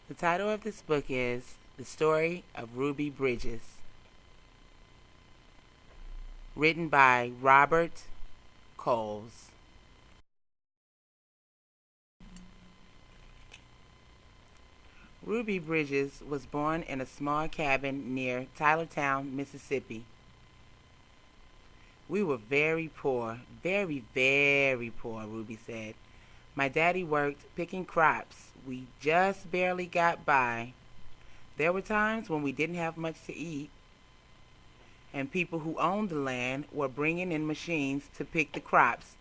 The title of this book is The Story of Ruby Bridges, written by Robert Coles. Ruby Bridges was born in a small cabin near Tylertown, Mississippi. We were very poor, very, very poor, Ruby said. My daddy worked picking crops. We just barely got by. There were times when we didn't have much to eat, and people who owned the land were bringing in machines to pick the crops.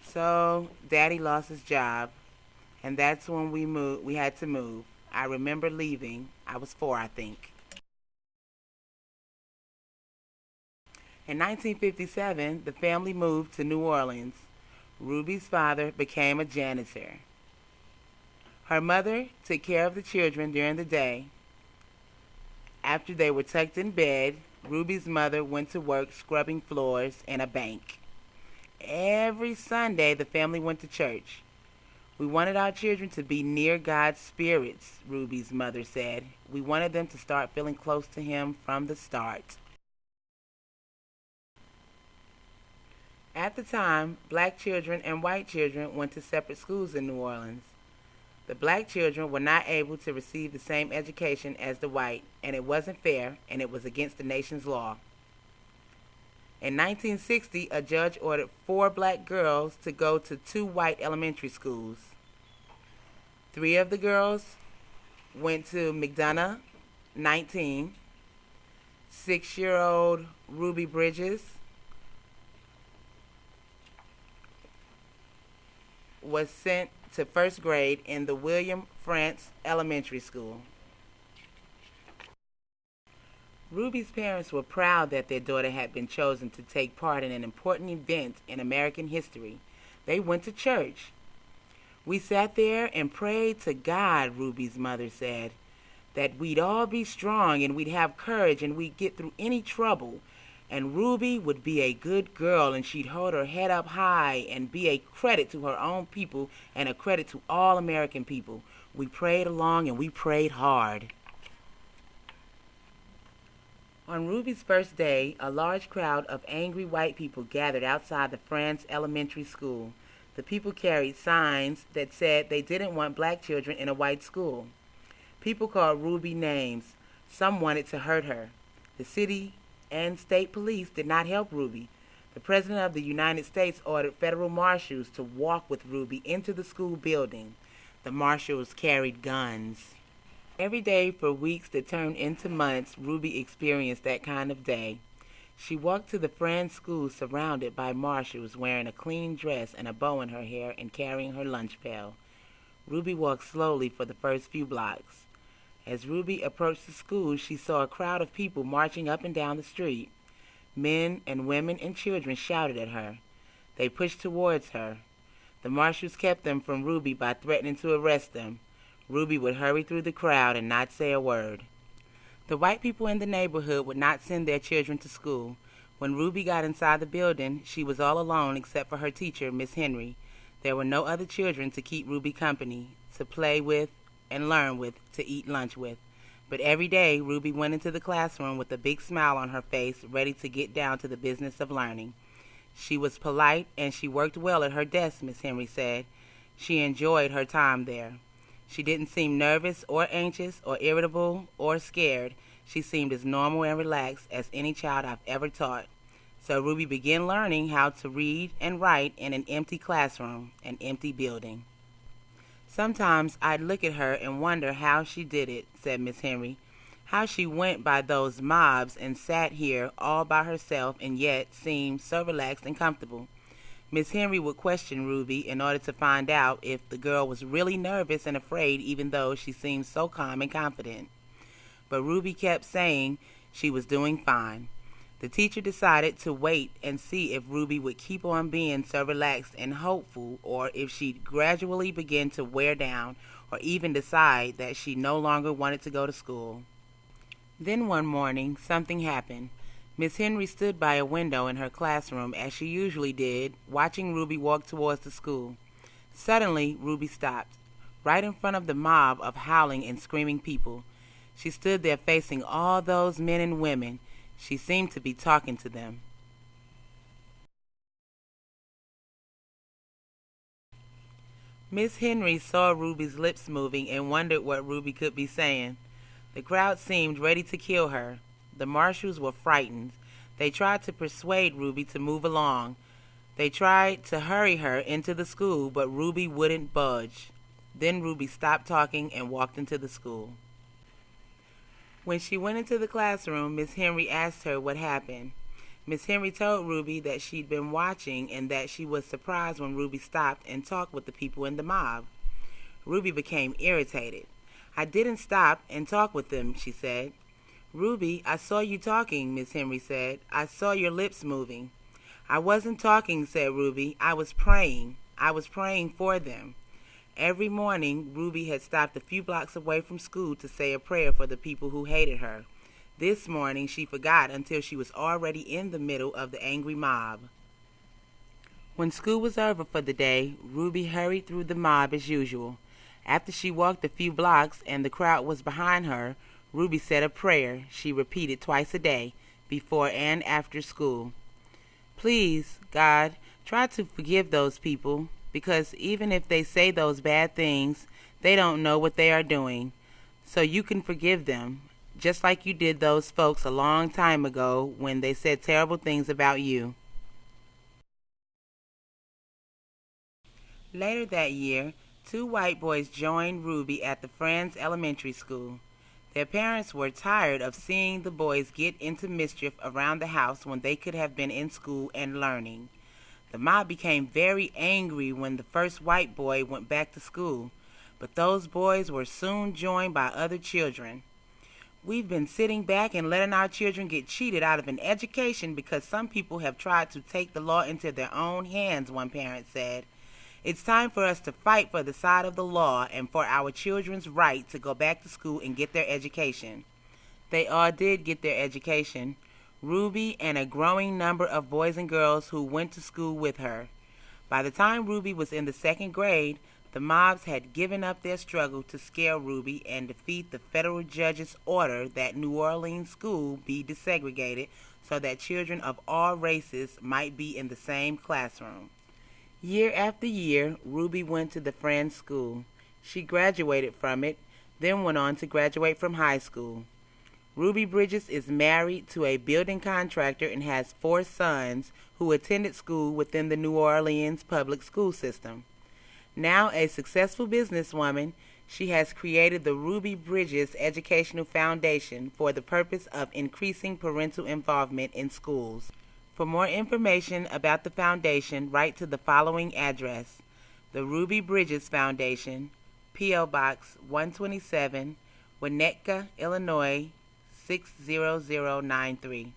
So Daddy lost his job, and that's when we moved. We had to move. I remember leaving. I was 4, I think. In 1957, the family moved to New Orleans. Ruby's father became a janitor. Her mother took care of the children during the day. After they were tucked in bed, Ruby's mother went to work scrubbing floors in a bank. Every Sunday, the family went to church. We wanted our children to be near God's spirits, Ruby's mother said. We wanted them to start feeling close to Him from the start. At the time, black children and white children went to separate schools in New Orleans. The black children were not able to receive the same education as the white, and it wasn't fair, and it was against the nation's law. In 1960, a judge ordered 4 black girls to go to 2 white elementary schools. 3 of the girls went to McDonough, 19. 6-year-old Ruby Bridges was sent to first grade in the William Frantz Elementary School. Ruby's parents were proud that their daughter had been chosen to take part in an important event in American history. They went to church. We sat there and prayed to God, Ruby's mother said, that we'd all be strong and we'd have courage and we'd get through any trouble. And Ruby would be a good girl and she'd hold her head up high and be a credit to her own people and a credit to all American people. We prayed along and we prayed hard. On Ruby's first day, a large crowd of angry white people gathered outside the Frantz Elementary School. The people carried signs that said they didn't want black children in a white school. People called Ruby names. Some wanted to hurt her. The city and state police did not help Ruby. The President of the United States ordered federal marshals to walk with Ruby into the school building. The marshals carried guns. Every day for weeks that turned into months, Ruby experienced that kind of day. She walked to the Frantz school surrounded by marshals wearing a clean dress and a bow in her hair and carrying her lunch pail. Ruby walked slowly for the first few blocks. As Ruby approached the school, she saw a crowd of people marching up and down the street. Men and women and children shouted at her. They pushed towards her. The marshals kept them from Ruby by threatening to arrest them. Ruby would hurry through the crowd and not say a word. The white people in the neighborhood would not send their children to school. When Ruby got inside the building, she was all alone except for her teacher, Miss Henry. There were no other children to keep Ruby company, to play with and learn with, to eat lunch with. But every day, Ruby went into the classroom with a big smile on her face, ready to get down to the business of learning. She was polite and she worked well at her desk, Miss Henry said. She enjoyed her time there. She didn't seem nervous or anxious or irritable or scared. She seemed as normal and relaxed as any child I've ever taught. So Ruby began learning how to read and write in an empty classroom, an empty building. Sometimes I'd look at her and wonder how she did it, said Miss Henry. How she went by those mobs and sat here all by herself and yet seemed so relaxed and comfortable. Miss Henry would question Ruby in order to find out if the girl was really nervous and afraid even though she seemed so calm and confident. But Ruby kept saying she was doing fine. The teacher decided to wait and see if Ruby would keep on being so relaxed and hopeful or if she'd gradually begin to wear down or even decide that she no longer wanted to go to school. Then one morning, something happened. Miss Henry stood by a window in her classroom as she usually did, watching Ruby walk towards the school. Suddenly, Ruby stopped. right in front of the mob of howling and screaming people. She stood there facing all those men and women. She seemed to be talking to them. Miss Henry saw Ruby's lips moving and wondered what Ruby could be saying. The crowd seemed ready to kill her. The marshals were frightened. They tried to persuade Ruby to move along. They tried to hurry her into the school, but Ruby wouldn't budge. Then Ruby stopped talking and walked into the school. When she went into the classroom, Miss Henry asked her what happened. Miss Henry told Ruby that she'd been watching and that she was surprised when Ruby stopped and talked with the people in the mob. Ruby became irritated. "I didn't stop and talk with them," she said. "Ruby, I saw you talking," Miss Henry said. "I saw your lips moving." "I wasn't talking," said Ruby. "I was praying. I was praying for them." Every morning, Ruby had stopped a few blocks away from school to say a prayer for the people who hated her. This morning, she forgot until she was already in the middle of the angry mob. When school was over for the day, Ruby hurried through the mob as usual. After she walked a few blocks and the crowd was behind her, Ruby said a prayer she repeated twice a day, before and after school. "Please, God, try to forgive those people, because even if they say those bad things, they don't know what they are doing. So you can forgive them, just like you did those folks a long time ago when they said terrible things about you." Later that year, 2 white boys joined Ruby at the Friends Elementary School. Their parents were tired of seeing the boys get into mischief around the house when they could have been in school and learning. The mob became very angry when the first white boy went back to school, but those boys were soon joined by other children. "We've been sitting back and letting our children get cheated out of an education because some people have tried to take the law into their own hands," one parent said. "It's time for us to fight for the side of the law and for our children's right to go back to school and get their education." They all did get their education. Ruby and a growing number of boys and girls who went to school with her. By the time Ruby was in the 2nd grade, the mobs had given up their struggle to scare Ruby and defeat the federal judge's order that New Orleans school be desegregated so that children of all races might be in the same classroom. Year after year, Ruby went to the Friends School. She graduated from it, then went on to graduate from high school. Ruby Bridges is married to a building contractor and has 4 sons who attended school within the New Orleans public school system. Now a successful businesswoman, she has created the Ruby Bridges Educational Foundation for the purpose of increasing parental involvement in schools. For more information about the foundation, write to the following address: the Ruby Bridges Foundation, P.O. Box 127, Winnetka, Illinois 60093.